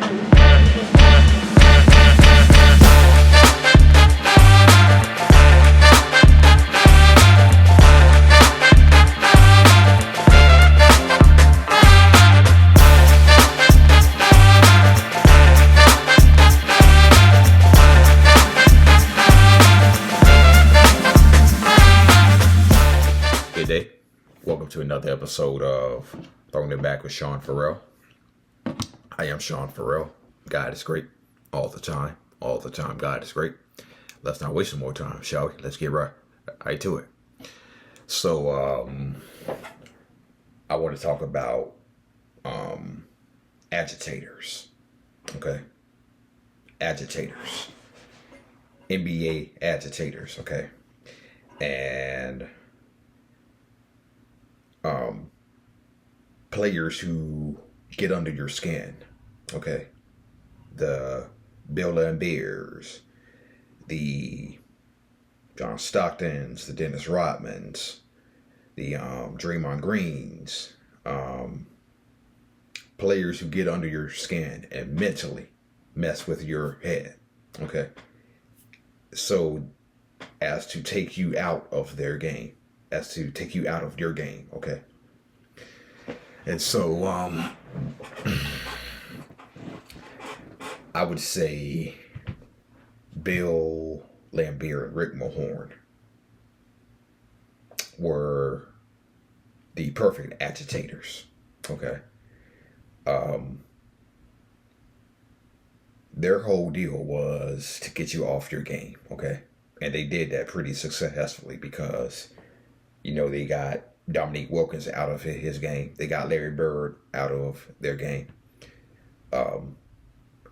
Good day. Welcome to another episode of Throwing It Back with Sean Farrell. I am Sean Farrell. God is great all the time. All the time, God is great. Let's not waste some more time, shall we? Let's get right to it. So, I want to talk about agitators. Okay? Agitators. NBA agitators, okay? And players who get under your skin, okay? The Laimbeers, the John Stocktons, the Dennis Rodmans, the Draymond Greens, players who get under your skin and mentally mess with your head, okay? So as to take you out of their game, as to take you out of your game, okay? And so, I would say Bill Laimbeer and Rick Mahorn were the perfect agitators, okay? Their whole deal was to get you off your game, okay? And they did that pretty successfully because, you know, they got Dominique Wilkins out of his game. They got Larry Bird out of their game.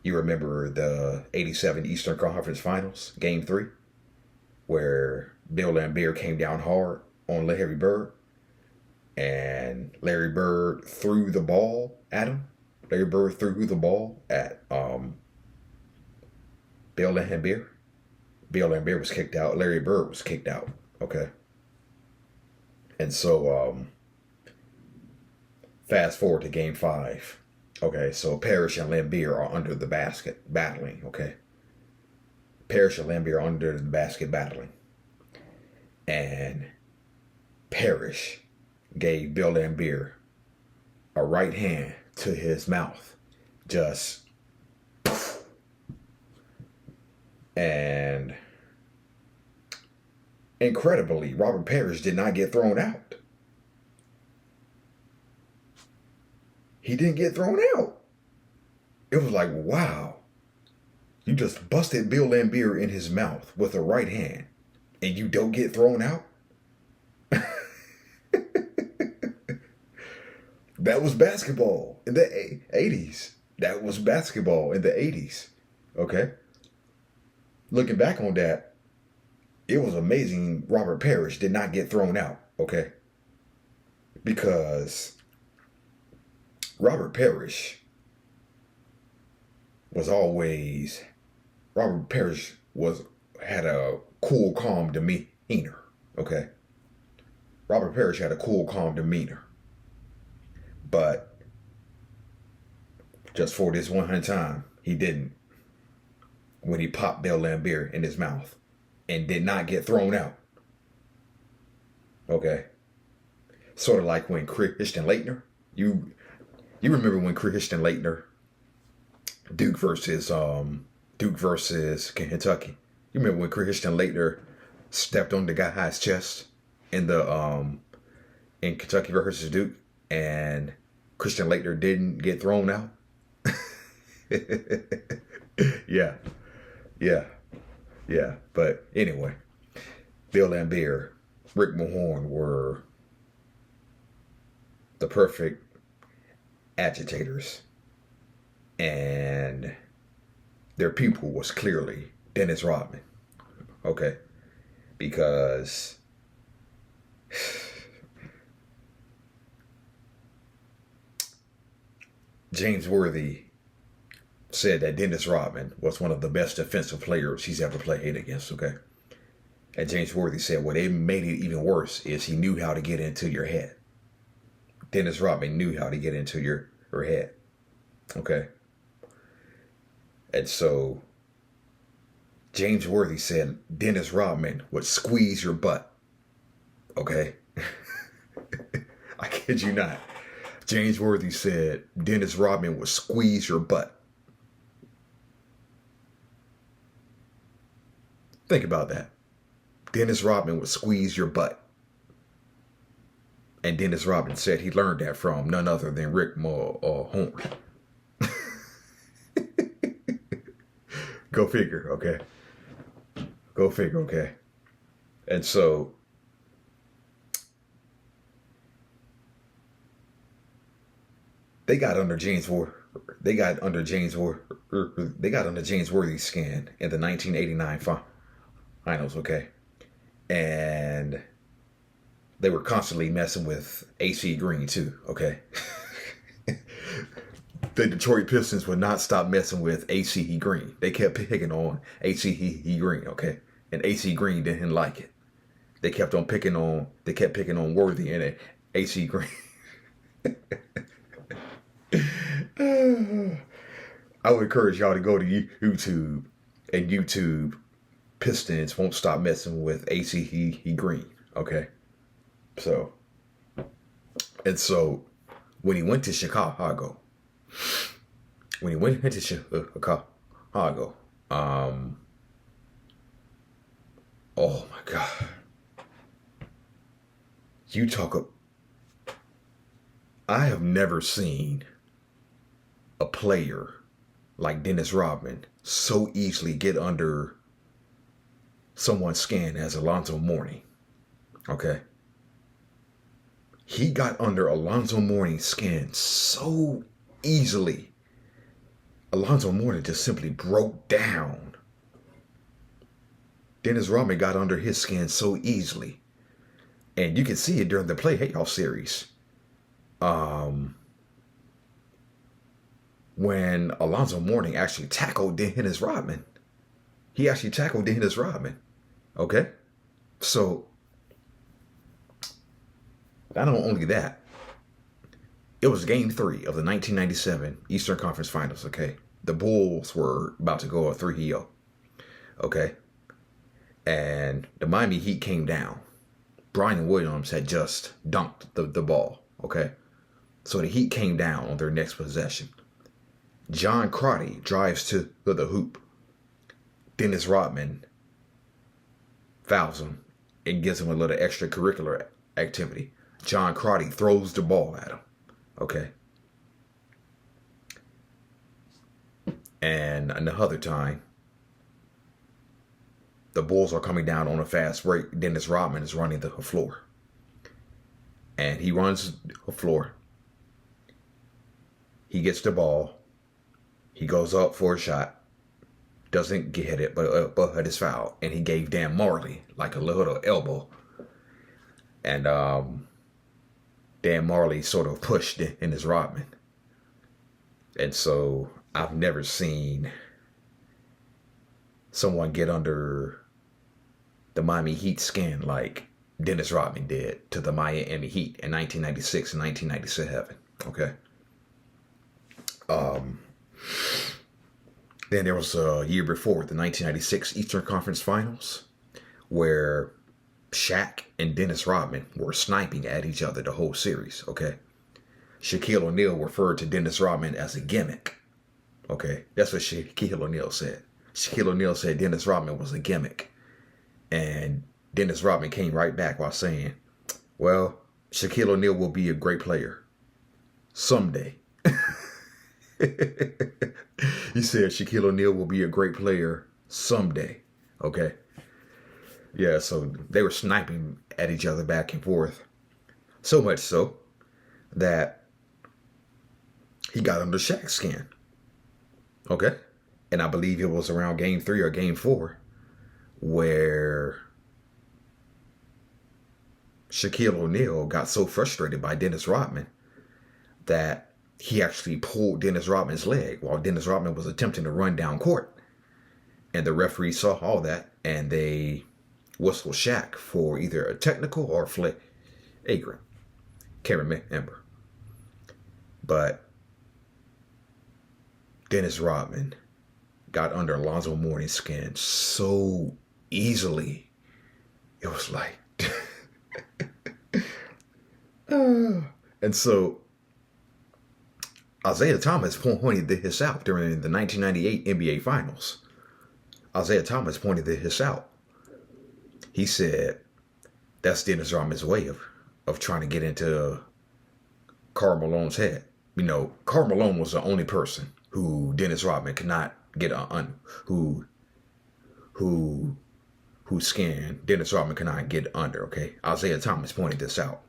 You remember the 87 Eastern Conference Finals, Game 3, where Bill Laimbeer came down hard on Larry Bird, and Larry Bird threw the ball at him. Larry Bird threw the ball at Bill Laimbeer. Bill Laimbeer was kicked out. Larry Bird was kicked out. Okay. And so, fast forward to Game 5. Okay, so Parrish and Laimbeer are under the basket battling, okay? Parrish and Laimbeer are under the basket battling. And Parrish gave Bill Laimbeer a right hand to his mouth. Just... And incredibly, Robert Parrish did not get thrown out. He didn't get thrown out. It was like, wow, you just busted Bill Laimbeer in his mouth with a right hand and you don't get thrown out? That was basketball in the 80s. That was basketball in the 80s. Okay? Looking back on that, it was amazing Robert Parrish did not get thrown out, okay? Because Robert Parrish had a cool, calm demeanor, okay? Robert Parrish had a cool, calm demeanor. But just for this one time, he didn't. When he popped Bill Laimbeer in his mouth and did not get thrown out. Okay? Sort of like when Christian Laettner, you remember when Christian Laettner, Duke versus Kentucky. You remember when Christian Laettner stepped on the guy's chest in the in Kentucky versus Duke, and Christian Laettner didn't get thrown out? Yeah. But anyway, Bill Laimbeer, Rick Mahorn were the perfect agitators. And their pupil was clearly Dennis Rodman. Okay? Because James Worthy said that Dennis Rodman was one of the best defensive players he's ever played against, okay? And James Worthy said what made it even worse is he knew how to get into your head. Dennis Rodman knew how to get into your head, okay? And so James Worthy said Dennis Rodman would squeeze your butt. Okay? I kid you not. James Worthy said Dennis Rodman would squeeze your butt. Think about that. Dennis Rodman would squeeze your butt. And Dennis Rodman said he learned that from none other than Rick Horn. Go figure, okay? Go figure, okay? And so they got under James Worthy's skin in the 1989 finals, okay? And they were constantly messing with AC Green too, okay? The Detroit Pistons would not stop messing with AC Green. They kept picking on AC Green, okay? And AC Green didn't like it. They kept picking on Worthy and AC Green. I would encourage y'all to go to YouTube and YouTube Pistons won't stop messing with AC Green, okay? So when he went to Chicago, oh my God. I have never seen a player like Dennis Rodman so easily get under someone's skin as Alonzo Mourning. Okay? He got under Alonzo Mourning's skin so easily. Alonzo Mourning just simply broke down. Dennis Rodman got under his skin so easily. And you can see it during the playoff series. When Alonzo Mourning actually tackled Dennis Rodman. He actually tackled Dennis Rodman. Okay? So, not only that, it was game 3 of the 1997 Eastern Conference Finals, okay? The Bulls were about to go 3-0, okay? And the Miami Heat came down. Brian Williams had just dunked the ball, okay? So the Heat came down on their next possession. John Crotty drives to the hoop. Dennis Rodman fouls him and gives him a little extracurricular activity. John Crotty throws the ball at him. Okay. And another time, the Bulls are coming down on a fast break. Dennis Rodman is running the floor. And he runs the floor. He gets the ball. He goes up for a shot. Doesn't get it, but is fouled. And he gave Dan Marley like a little elbow. And Dan Marley sort of pushed Dennis Rodman. And so I've never seen someone get under the Miami Heat skin like Dennis Rodman did to the Miami Heat in 1996 and 1997. Okay. Then there was a year before, the 1996 Eastern Conference Finals, where Shaq and Dennis Rodman were sniping at each other the whole series, okay? Shaquille O'Neal referred to Dennis Rodman as a gimmick, okay? That's what Shaquille O'Neal said. Shaquille O'Neal said Dennis Rodman was a gimmick. And Dennis Rodman came right back while saying, well, Shaquille O'Neal will be a great player someday. He said Shaquille O'Neal will be a great player someday. Okay. Yeah, so they were sniping at each other back and forth. So much so that he got under Shaq's skin. Okay. And I believe it was around game 3 or game 4 where Shaquille O'Neal got so frustrated by Dennis Rodman that he actually pulled Dennis Rodman's leg while Dennis Rodman was attempting to run down court. And the referee saw all that, and they whistled Shaq for either a technical or flagrant. Can't remember. But Dennis Rodman got under Alonzo Mourning's skin so easily. It was like, and so Isaiah Thomas pointed this out during the 1998 NBA Finals. Isaiah Thomas pointed this out. He said, that's Dennis Rodman's way of trying to get into Karl Malone's head. You know, Karl Malone was the only person who Dennis Rodman could not get whose skin Dennis Rodman could not get under, okay? Isaiah Thomas pointed this out.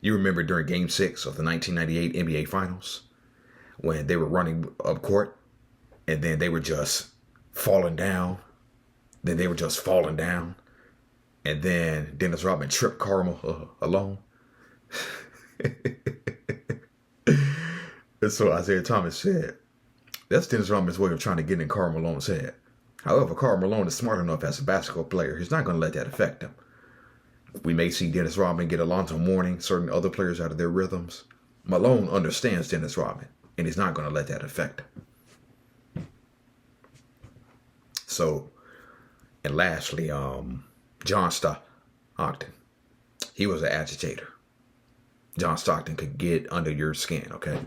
You remember during Game 6 of the 1998 NBA Finals when they were running up court and then they were just falling down. Then they were just falling down. And then Dennis Rodman tripped Karl Malone. And so Isaiah Thomas said, that's Dennis Rodman's way of trying to get in Karl Malone's head. However, Karl Malone is smart enough as a basketball player. He's not going to let that affect him. We may see Dennis Rodman get Alonzo Mourning, certain other players out of their rhythms. Malone understands Dennis Rodman, and he's not going to let that affect him. So, and lastly, John Stockton. He was an agitator. John Stockton could get under your skin, okay?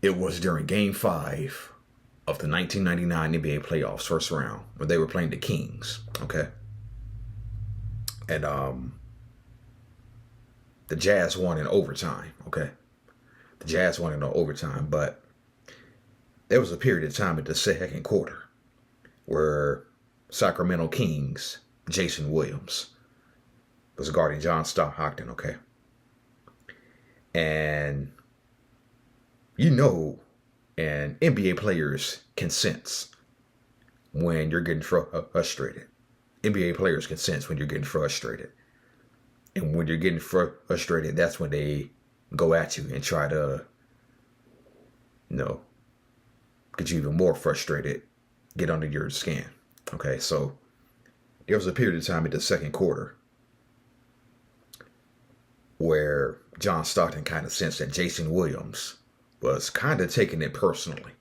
It was during Game 5 of the 1999 NBA playoffs, first round, when they were playing the Kings, okay? And the Jazz won in overtime, okay? The Jazz won in overtime, but there was a period of time in the second quarter where Sacramento Kings, Jason Williams, was guarding John Stockton, okay? And you know, and NBA players can sense when you're getting frustrated. NBA players can sense when you're getting frustrated. And when you're getting frustrated, that's when they go at you and try to, you know, get you even more frustrated, get under your skin. Okay, so there was a period of time in the second quarter where John Stockton kind of sensed that Jason Williams was kind of taking it personally.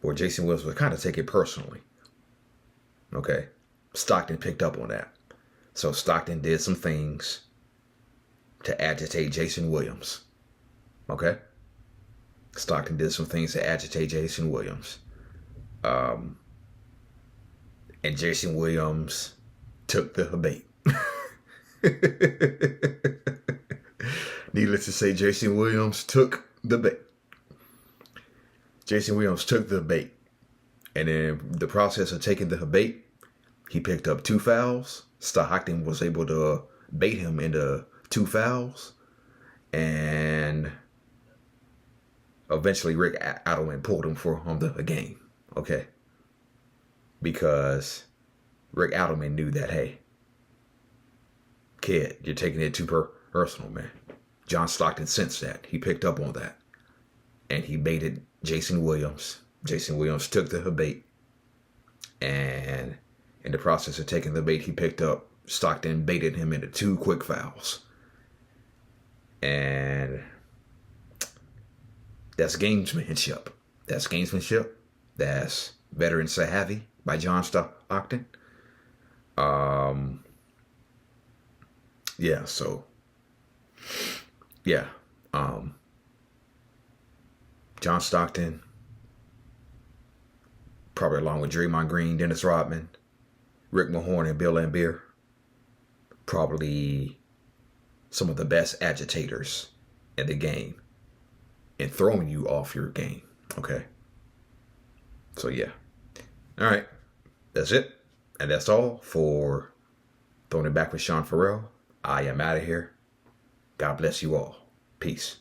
Or Jason Williams was kind of taking it personally. Okay, Stockton picked up on that. So Stockton did some things to agitate Jason Williams. Okay? Stockton did some things to agitate Jason Williams. And Jason Williams took the bait. Needless to say, Jason Williams took the bait. Jason Williams took the bait. And in the process of taking the bait, he picked up 2 fouls. Stockton was able to bait him into 2 fouls. And eventually Rick Adelman pulled him from the game. Okay? Because Rick Adelman knew that, hey, kid, you're taking it too personal, man. John Stockton sensed that. He picked up on that. And he baited Jason Williams. Jason Williams took the bait. And in the process of taking the bait he picked up, Stockton baited him into 2 quick fouls. And that's gamesmanship. That's gamesmanship. That's veteran savvy by John Stockton. Yeah, so yeah. John Stockton, probably along with Draymond Green, Dennis Rodman, Rick Mahorn, and Bill Laimbeer, probably some of the best agitators in the game and throwing you off your game. Okay. So yeah. All right. That's it. And that's all for Throwing It Back with Sean Farrell. I am out of here. God bless you all. Peace.